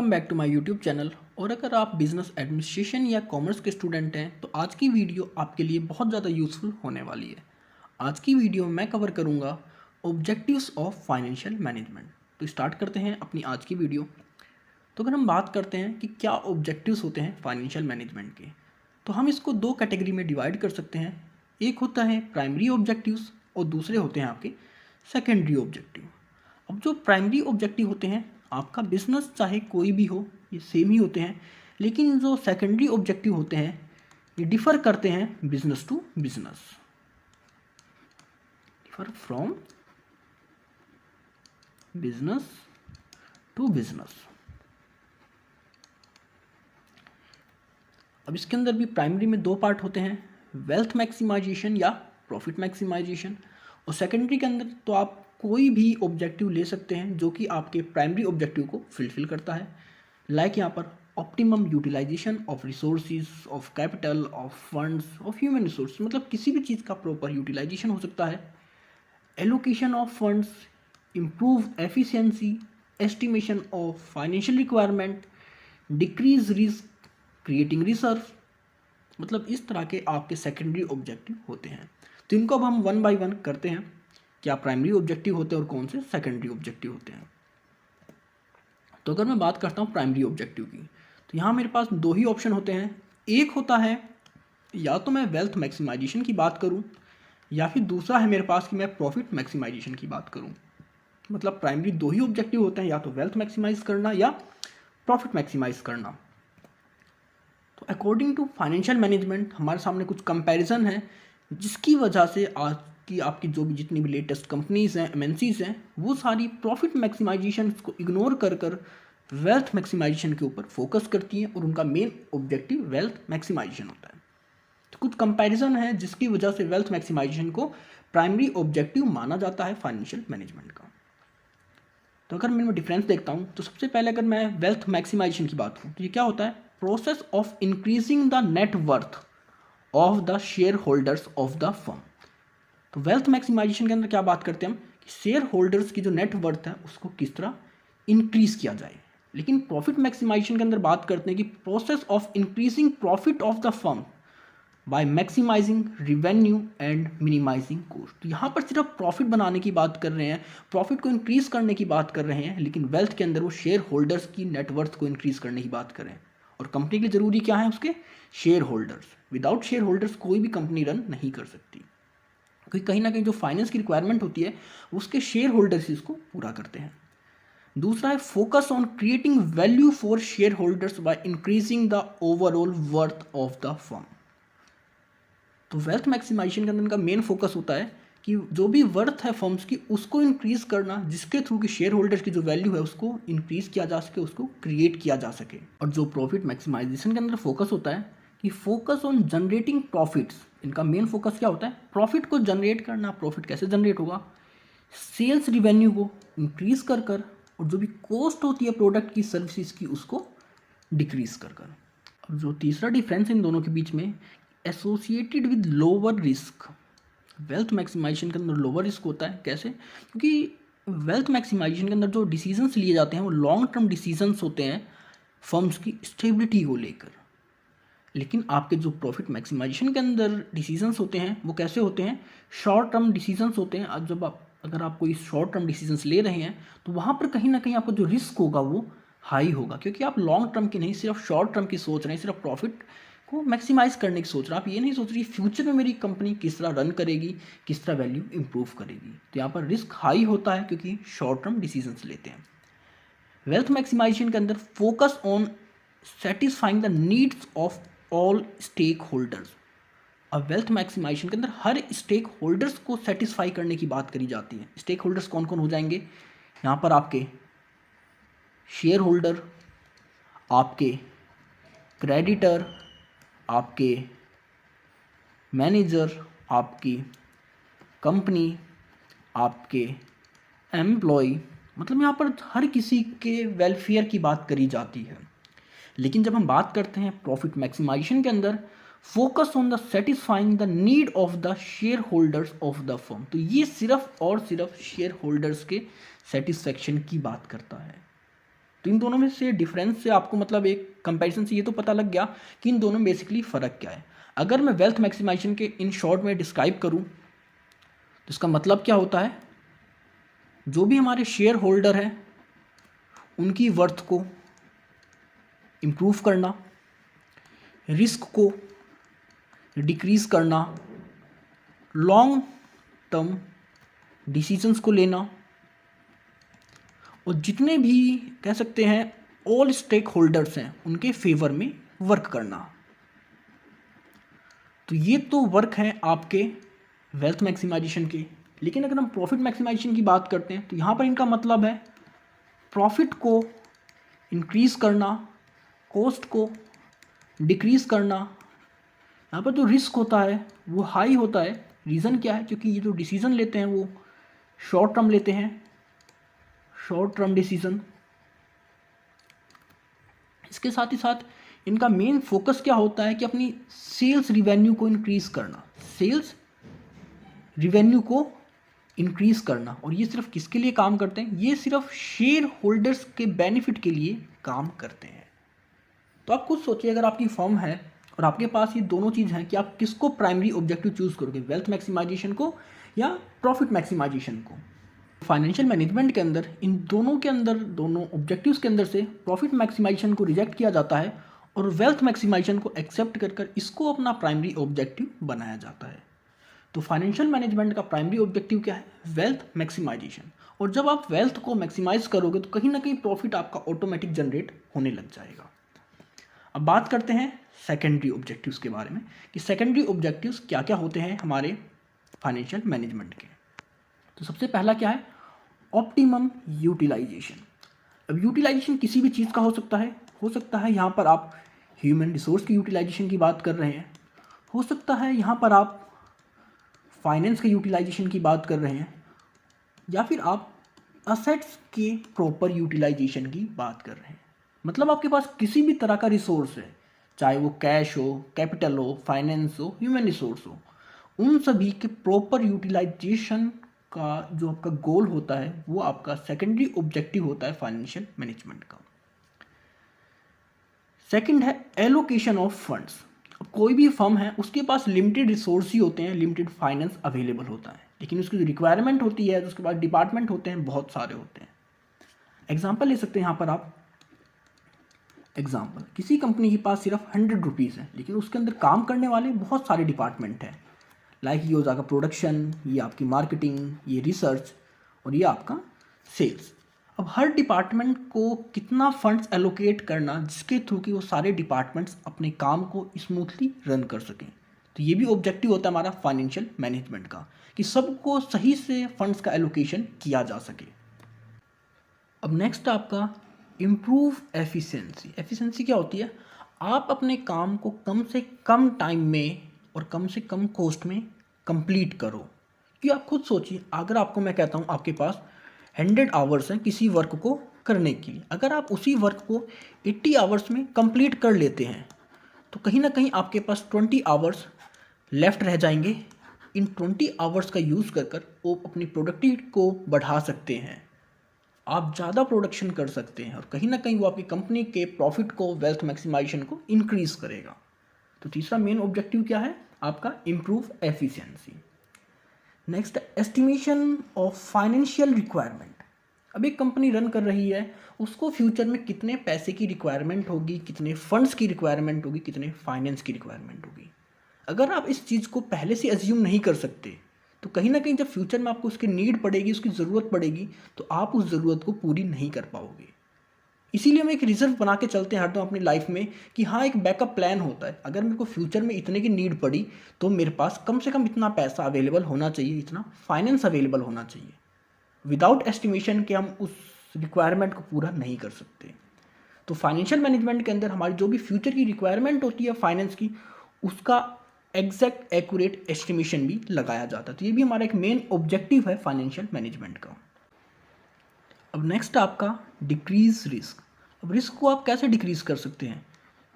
Welcome back to my YouTube channel. और अगर आप बिजनेस एडमिनिस्ट्रेशन या कॉमर्स के स्टूडेंट हैं तो आज की वीडियो आपके लिए बहुत ज़्यादा यूज़फुल होने वाली है। आज की वीडियो मैं कवर करूँगा ऑब्जेक्टिव्स ऑफ फाइनेंशियल मैनेजमेंट। तो स्टार्ट करते हैं अपनी आज की वीडियो। तो अगर हम बात करते हैं कि क्या ऑब्जेक्टिव्स होते हैं फाइनेंशियल मैनेजमेंट के, तो हम इसको दो कैटेगरी में डिवाइड कर सकते हैं। एक होता है प्राइमरी ऑब्जेक्टिव्स और दूसरे होते हैं आपके सेकेंडरी ऑब्जेक्टिव। अब जो प्राइमरी ऑब्जेक्टिव होते हैं, आपका बिजनेस चाहे कोई भी हो ये सेम ही होते हैं, लेकिन जो सेकेंडरी ऑब्जेक्टिव होते हैं ये डिफ़र करते हैं business to business, differ from business to business. अब इसके अंदर भी प्राइमरी में दो पार्ट होते हैं, वेल्थ मैक्सिमाइजेशन या प्रॉफिट मैक्सिमाइजेशन। और सेकेंडरी के अंदर तो आप कोई भी ऑब्जेक्टिव ले सकते हैं जो कि आपके प्राइमरी ऑब्जेक्टिव को फुलफिल करता है। लाइक यहाँ पर optimum utilisation of resources, of capital, of funds, of human resource, मतलब किसी भी चीज़ का प्रॉपर यूटिलाइजेशन हो सकता है। Allocation of funds, improve efficiency, estimation of financial requirement, decrease risk, creating reserve, मतलब इस तरह के आपके सेकेंडरी ऑब्जेक्टिव होते हैं। तो इनको अब हम वन बाय वन करते हैं, क्या प्राइमरी ऑब्जेक्टिव होते हैं और कौन से सेकेंडरी ऑब्जेक्टिव होते हैं। तो अगर मैं बात करता हूँ प्राइमरी ऑब्जेक्टिव की, तो यहाँ मेरे पास दो ही ऑप्शन होते हैं। एक होता है या तो मैं वेल्थ मैक्सिमाइजेशन की बात करूँ, या फिर दूसरा है मेरे पास कि मैं प्रॉफिट मैक्सिमाइजेशन की बात करूँ। मतलब प्राइमरी दो ही ऑब्जेक्टिव होते हैं, या तो वेल्थ मैक्सिमाइज करना या प्रॉफिट मैक्सिमाइज करना। तो अकॉर्डिंग टू फाइनेंशियल मैनेजमेंट हमारे सामने कुछ कंपैरिजन है, जिसकी वजह से आज की आपकी जो भी जितनी भी लेटेस्ट कंपनीज़ हैं, एमएनसीज़ हैं, वो सारी प्रॉफिट मैक्सिमाइजेशन को इग्नोर कर वेल्थ मैक्सिमाइजेशन के ऊपर फोकस करती हैं और उनका मेन ऑब्जेक्टिव वेल्थ मैक्सिमाइजेशन होता है। तो कुछ कंपैरिजन है जिसकी वजह से वेल्थ मैक्सिमाइजेशन को प्राइमरी ऑब्जेक्टिव माना जाता है फाइनेंशियल मैनेजमेंट का। तो अगर मैं डिफरेंस देखता हूँ तो सबसे पहले अगर मैं वेल्थ मैक्सिमाइजेशन की बात करूँ तो ये क्या होता है, process of increasing the net worth of the share holders of the firm. तो वेल्थ मैक्सिमाइजेशन के अंदर क्या बात करते हैं हम कि शेयर होल्डर्स की जो नेट वर्थ है उसको किस तरह इंक्रीज किया जाए। लेकिन प्रॉफिट मैक्सिमाइजेशन के अंदर बात करते हैं कि process of increasing profit of the firm by maximising revenue and minimising cost. तो यहाँ पर सिर्फ प्रॉफिट बनाने की बात कर रहे हैं, प्रॉफिट को इंक्रीज करने की बात कर रहे हैं, लेकिन वेल्थ के अंदर वो शेयर होल्डर्स की नेटवर्थ को इंक्रीज करने की बात कर रहे हैं। और कंपनी के लिए ज़रूरी क्या है, उसके share holders. Without share holders कोई भी कंपनी रन नहीं कर सकती, क्योंकि कहीं ना कहीं जो फाइनेंस की रिक्वायरमेंट होती है उसके शेयर होल्डर्स इसको पूरा करते हैं। दूसरा है focus on creating value for share holders by increasing the overall worth of the firm. तो वेल्थ मैक्सिमाइजेशन के अंदर इनका मेन फोकस होता है कि जो भी वर्थ है फर्म्स की उसको इंक्रीज करना, जिसके थ्रू कि शेयर होल्डर्स की जो वैल्यू है उसको इंक्रीज किया जा सके, उसको क्रिएट किया जा सके। और जो प्रॉफिट मैक्सिमाइजेशन के अंदर फोकस होता है कि फोकस ऑन जनरेटिंग प्रॉफिट्स। इनका मेन फोकस क्या होता है, प्रॉफिट को जनरेट करना। प्रॉफिट कैसे जनरेट होगा, सेल्स रिवेन्यू को इंक्रीज कर और जो भी कॉस्ट होती है प्रोडक्ट की, सर्विसेज की, उसको डिक्रीज कर। अब जो तीसरा डिफरेंस इन दोनों के बीच में, associated with lower risk. Wealth maximisation के अंदर लोअर रिस्क होता है, कैसे, क्योंकि वेल्थ मैक्सिमाइजेशन के अंदर जो डिसीजंस लिए जाते हैं वो लॉन्ग टर्म डिसीजंस होते हैं फर्म्स की स्टेबिलिटी को लेकर। लेकिन आपके जो प्रॉफिट मैक्सिमाइजेशन के अंदर डिसीजंस होते हैं वो कैसे होते हैं, शॉर्ट टर्म डिसीजंस होते हैं। अब जब अगर आप कोई शॉर्ट टर्म डिसीजंस ले रहे हैं तो वहाँ पर कहीं ना कहीं आपका जो रिस्क होगा वो हाई होगा, क्योंकि आप लॉन्ग टर्म की नहीं, सिर्फ शॉर्ट टर्म की सोच रहे हैं, सिर्फ प्रॉफिट को मैक्सिमाइज करने की सोच रहे हैं। आप ये नहीं सोच रही फ्यूचर में मेरी कंपनी किस तरह रन करेगी, किस तरह वैल्यू इंप्रूव करेगी। तो यहाँ पर रिस्क हाई होता है क्योंकि शॉर्ट टर्म डिसीजंस लेते हैं। वेल्थ मैक्सिमाइजेशन के अंदर focus on satisfying the needs of all stakeholders. अब वेल्थ मैक्सिमाइजेशन के अंदर हर स्टेक होल्डर्स को सेटिस्फाई करने की बात करी जाती है। स्टेक होल्डर्स कौन कौन हो जाएंगे, यहाँ पर आपके शेयर होल्डर, आपके क्रेडिटर, आपके मैनेजर, आपकी कंपनी, आपके एम्प्लॉय, मतलब यहाँ पर हर किसी के वेलफेयर की बात करी जाती है। लेकिन जब हम बात करते हैं प्रॉफिट मैक्सिमाइजेशन के अंदर, focus on the satisfying the need of the share holders of the firm. तो ये सिर्फ और सिर्फ शेयर होल्डर्स के सेटिस्फेक्शन की बात करता है। तो तो इन दोनों में से डिफरेंस से आपको मतलब एक कंपैरिजन से ये तो पता लग गया कि इन दोनों में बेसिकली फ़र्क क्या है। अगर मैं वेल्थ मैक्सिमाइजेशन के इन शॉर्ट में डिस्क्राइब करूँ तो इसका मतलब क्या होता है, जो भी हमारे शेयर होल्डर हैं उनकी वर्थ को इम्प्रूव करना, रिस्क को डिक्रीज़ करना, लॉन्ग टर्म डिसीजंस को लेना, और जितने भी कह सकते हैं ऑल स्टेक होल्डर्स हैं उनके फेवर में वर्क करना। तो ये तो वर्क हैं आपके वेल्थ मैक्सिमाइजेशन के। लेकिन अगर हम प्रॉफिट मैक्सिमाइजेशन की बात करते हैं तो यहाँ पर इनका मतलब है प्रॉफिट को इंक्रीज़ करना, कॉस्ट को डिक्रीज़ करना। यहाँ पर जो रिस्क होता है वो हाई होता है। रीज़न क्या है, क्योंकि ये जो डिसीज़न लेते हैं वो शॉर्ट टर्म लेते हैं, शॉर्ट टर्म डिसीज़न। इसके साथ ही साथ इनका मेन फोकस क्या होता है कि अपनी सेल्स रिवेन्यू को इंक्रीज़ करना, सेल्स रिवेन्यू को इंक्रीज़ करना। और ये सिर्फ किसके लिए काम करते हैं, ये सिर्फ शेयर होल्डर्स के बेनिफिट के लिए काम करते हैं। तो आप खुद सोचिए, अगर आपकी फर्म है और आपके पास ये दोनों चीज़ हैं कि आप किसको प्राइमरी ऑब्जेक्टिव चूज़ करोगे, वेल्थ मैक्सिमाइजेशन को या प्रॉफिट मैक्सिमाइजेशन को। फाइनेंशियल मैनेजमेंट के अंदर इन दोनों के अंदर, दोनों ऑब्जेक्टिव्स के अंदर से प्रॉफिट मैक्सिमाइजेशन को रिजेक्ट किया जाता है और वेल्थ मैक्सिमाइजेशन को एक्सेप्ट कर इसको अपना प्राइमरी ऑब्जेक्टिव बनाया जाता है। तो फाइनेंशियल मैनेजमेंट का प्राइमरी ऑब्जेक्टिव क्या है, वेल्थ मैक्सिमाइजेशन। और जब आप वेल्थ को मैक्सिमाइज करोगे तो कहीं ना कहीं प्रॉफिट आपका ऑटोमेटिक जनरेट होने लग जाएगा। अब बात करते हैं सेकेंडरी ऑब्जेक्टिव्स के बारे में कि सेकेंडरी ऑब्जेक्टिव्स क्या क्या होते हैं हमारे फाइनेंशियल मैनेजमेंट के। तो सबसे पहला क्या है, ऑप्टिमम यूटिलाइजेशन। अब यूटिलाइजेशन किसी भी चीज़ का हो सकता है यहाँ पर आप ह्यूमन रिसोर्स की यूटिलाइजेशन की बात कर रहे हैं, हो सकता है यहाँ पर आप फाइनेंस के यूटिलाइजेशन की बात कर रहे हैं, या फिर आप असेट्स के प्रॉपर यूटिलाइजेशन की बात कर रहे हैं। मतलब आपके पास किसी भी तरह का रिसोर्स है, चाहे वो कैश हो, कैपिटल हो, फाइनेंस हो, ह्यूमन रिसोर्स हो, उन सभी के प्रॉपर यूटिलाइजेशन का जो आपका गोल होता है वो आपका सेकेंडरी ऑब्जेक्टिव होता है फाइनेंशियल मैनेजमेंट का। सेकंड है एलोकेशन ऑफ फंड्स। अब कोई भी फर्म है उसके पास लिमिटेड रिसोर्स ही होते हैं, लिमिटेड फाइनेंस अवेलेबल होता है, लेकिन उसकी जो रिक्वायरमेंट होती है, उसके पास डिपार्टमेंट होते हैं, बहुत सारे होते हैं। एग्जाम्पल ले सकते हैं यहाँ पर आप, एग्जाम्पल किसी कंपनी के पास सिर्फ 100 रुपीज़ है, लेकिन उसके अंदर काम करने वाले बहुत सारे डिपार्टमेंट हैं। लाइक ये हो जाएगा प्रोडक्शन, ये आपकी मार्केटिंग, ये रिसर्च और ये आपका सेल्स। अब हर डिपार्टमेंट को कितना फंड्स एलोकेट करना जिसके थ्रू कि वो सारे डिपार्टमेंट्स अपने काम को स्मूथली रन कर सकें। तो ये भी ऑब्जेक्टिव होता है हमारा फाइनेंशियल मैनेजमेंट का कि सबको सही से फंड्स का एलोकेशन किया जा सके। अब नेक्स्ट आपका इम्प्रूव एफिशिएंसी। एफिशिएंसी क्या होती है, आप अपने काम को कम से कम टाइम में और कम से कम कॉस्ट में कंप्लीट करो। कि आप खुद सोचिए, अगर आपको मैं कहता हूँ आपके पास 100 आवर्स हैं किसी वर्क को करने के लिए, अगर आप उसी वर्क को 80 आवर्स में कंप्लीट कर लेते हैं तो कहीं ना कहीं आपके पास 20 आवर्स लेफ्ट रह जाएंगे। इन 20 आवर्स का यूज़ कर वो अपनी प्रोडक्टिविटी को बढ़ा सकते हैं, आप ज़्यादा प्रोडक्शन कर सकते हैं और कहीं ना कहीं वो आपकी कंपनी के प्रॉफिट को, वेल्थ मैक्सिमाइजेशन को इंक्रीज़ करेगा। तो तीसरा मेन ऑब्जेक्टिव क्या है आपका, improve efficiency. Next, estimation of financial requirement. अब एक कंपनी रन कर रही है, उसको फ्यूचर में कितने पैसे की रिक्वायरमेंट होगी, कितने फंड्स की रिक्वायरमेंट होगी, कितने फाइनेंस की रिक्वायरमेंट होगी। अगर आप इस चीज़ को पहले से एज्यूम नहीं कर सकते तो कहीं ना कहीं जब फ्यूचर में आपको उसकी नीड पड़ेगी, उसकी ज़रूरत पड़ेगी, तो आप उस ज़रूरत को पूरी नहीं कर पाओगे। इसीलिए हम एक रिजर्व बना के चलते हैं हरदम अपनी लाइफ में कि हाँ, एक बैकअप प्लान होता है। अगर मेरे को फ्यूचर में इतने की नीड पड़ी तो मेरे पास कम से कम इतना पैसा अवेलेबल होना चाहिए, इतना फाइनेंस अवेलेबल होना चाहिए। विदाउट एस्टिमेशन के हम उस रिक्वायरमेंट को पूरा नहीं कर सकते। तो फाइनेंशियल मैनेजमेंट के अंदर हमारी जो भी फ्यूचर की रिक्वायरमेंट होती है फाइनेंस की, उसका एग्जैक्ट एक्यूरेट एस्टिमेशन भी लगाया जाता है। तो ये भी हमारा एक मेन ऑब्जेक्टिव है फाइनेंशियल मैनेजमेंट का। अब नेक्स्ट आपका डिक्रीज रिस्क। अब रिस्क को आप कैसे डिक्रीज कर सकते हैं,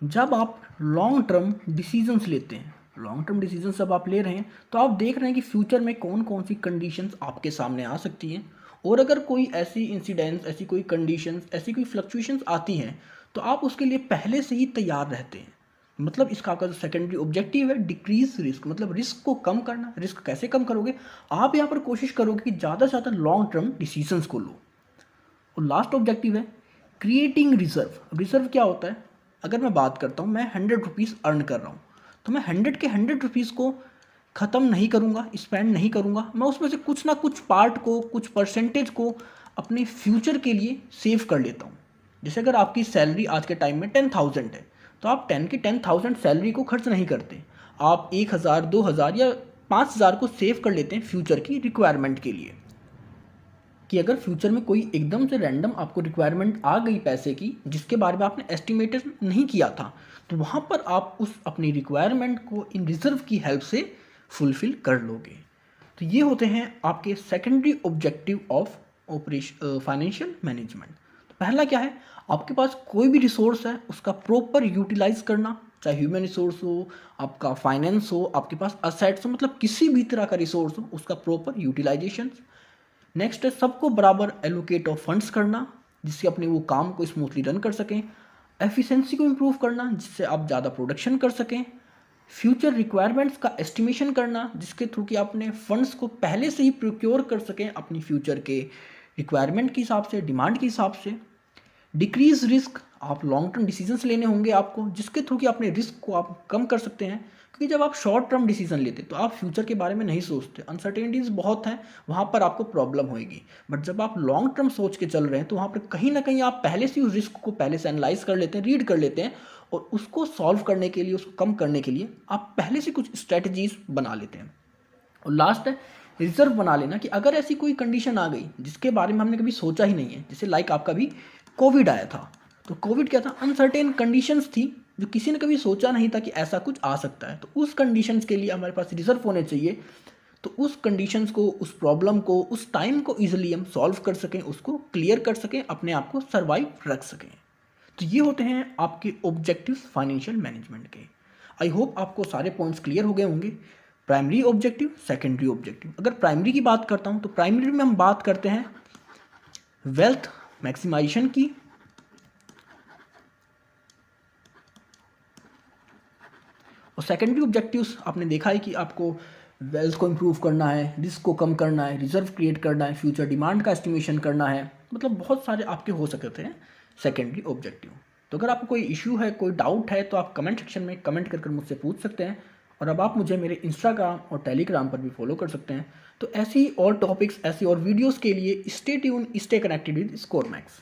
जब आप लॉन्ग टर्म डिसीजंस लेते हैं। लॉन्ग टर्म डिसीजंस जब आप ले रहे हैं तो आप देख रहे हैं कि फ्यूचर में कौन कौन सी कंडीशंस आपके सामने आ सकती हैं और अगर कोई ऐसी इंसिडेंट्स, ऐसी कोई कंडीशंस, ऐसी कोई फ्लक्चुएशंस आती हैं तो आप उसके लिए पहले से ही तैयार रहते हैं। मतलब इसका आपका जो सेकेंडरी ऑब्जेक्टिव है डिक्रीज रिस्क, मतलब रिस्क को कम करना। रिस्क कैसे कम करोगे? आप यहाँ पर कोशिश करोगे कि ज़्यादा से ज़्यादा लॉन्ग टर्म डिसीजंस को लो। और लास्ट ऑब्जेक्टिव है क्रिएटिंग रिजर्व। रिजर्व क्या होता है? अगर मैं बात करता हूँ, मैं 100 रुपीज़ अर्न कर रहा हूँ, तो मैं 100 को ख़त्म नहीं करूँगा, स्पेंड नहीं करूँगा। मैं उसमें से कुछ ना कुछ पार्ट को, कुछ परसेंटेज को अपने फ्यूचर के लिए सेव कर लेता हूँ। जैसे अगर आपकी सैलरी आज के टाइम में 10,000 है, तो आप 10,000 सैलरी को खर्च नहीं करते। आप 1,000, 2,000 या 5,000 को सेव कर लेते हैं फ्यूचर की रिक्वायरमेंट के लिए, कि अगर फ्यूचर में कोई एकदम से रैंडम आपको रिक्वायरमेंट आ गई पैसे की, जिसके बारे में आपने एस्टिमेटेड नहीं किया था, तो वहाँ पर आप उस अपनी रिक्वायरमेंट को इन रिजर्व की हेल्प से फुलफिल कर लोगे। तो ये होते हैं आपके secondary objective of financial management. तो पहला क्या है? आपके पास कोई भी रिसोर्स है उसका प्रॉपर यूटिलाइज करना, चाहे ह्यूमन रिसोर्स हो, आपका फाइनेंस हो, आपके पास असेट्स हो, मतलब किसी भी तरह का रिसोर्स हो उसका प्रॉपर यूटिलाइजेशन। नेक्स्ट है सबको बराबर एलोकेट ऑफ फंड्स करना, जिससे अपने वो काम को स्मूथली रन कर सकें। एफिशिएंसी को इम्प्रूव करना, जिससे आप ज़्यादा प्रोडक्शन कर सकें। फ्यूचर रिक्वायरमेंट्स का एस्टिमेशन करना, जिसके थ्रू कि आपने फंड्स को पहले से ही प्रोक्योर कर सकें अपनी फ्यूचर के रिक्वायरमेंट के हिसाब से, डिमांड के हिसाब से। डिक्रीज रिस्क, आप लॉन्ग टर्म डिसीजंस लेने होंगे आपको, जिसके थ्रू कि अपने रिस्क को आप कम कर सकते हैं। क्योंकि जब आप शॉर्ट टर्म डिसीजन लेते तो आप फ्यूचर के बारे में नहीं सोचते, अनसर्टेनिटीज बहुत हैं, वहाँ पर आपको प्रॉब्लम होएगी। बट जब आप लॉन्ग टर्म सोच के चल रहे हैं तो वहाँ पर कहीं ना कहीं आप पहले से उस रिस्क को पहले से एनालाइज कर लेते हैं, रीड कर लेते हैं, और उसको सॉल्व करने के लिए, उसको कम करने के लिए आप पहले से कुछ स्ट्रेटजीज बना लेते हैं। और लास्ट है रिजर्व बना लेना, कि अगर ऐसी कोई कंडीशन आ गई जिसके बारे में हमने कभी सोचा ही नहीं है, जैसे लाइक आपका भी कोविड आया था, तो कोविड क्या था? अनसर्टेन कंडीशंस थी जो किसी ने कभी सोचा नहीं था कि ऐसा कुछ आ सकता है। तो उस कंडीशंस के लिए हमारे पास रिजर्व होने चाहिए, तो उस कंडीशंस को, उस प्रॉब्लम को, उस टाइम को ईजिली हम सॉल्व कर सकें, उसको क्लियर कर सकें, अपने आप को सर्वाइव रख सकें। तो ये होते हैं आपके ऑब्जेक्टिव्स फाइनेंशियल मैनेजमेंट के। आई होप आपको सारे पॉइंट्स क्लियर हो गए होंगे। Primary objective, secondary objective. अगर प्राइमरी की बात करता हूँ तो प्राइमरी में हम बात करते हैं वेल्थ मैक्सिमाइजेशन की, और सेकेंडरी ऑब्जेक्टिव्स आपने देखा है कि आपको वेल्थ को इम्प्रूव करना है, रिस्क को कम करना है, रिजर्व क्रिएट करना है, फ्यूचर डिमांड का एस्टिमेशन करना है, मतलब बहुत सारे आपके हो सकते हैं सेकेंडरी ऑब्जेक्टिव। तो अगर आपको कोई इश्यू है, कोई डाउट है, तो आप कमेंट सेक्शन में कमेंट कर मुझसे पूछ सकते हैं। और अब आप मुझे मेरे इंस्टाग्राम और टेलीग्राम पर भी फॉलो कर सकते हैं। तो ऐसी और टॉपिक्स, ऐसी और वीडियोज़ के लिए stay tune, stay connected with score max.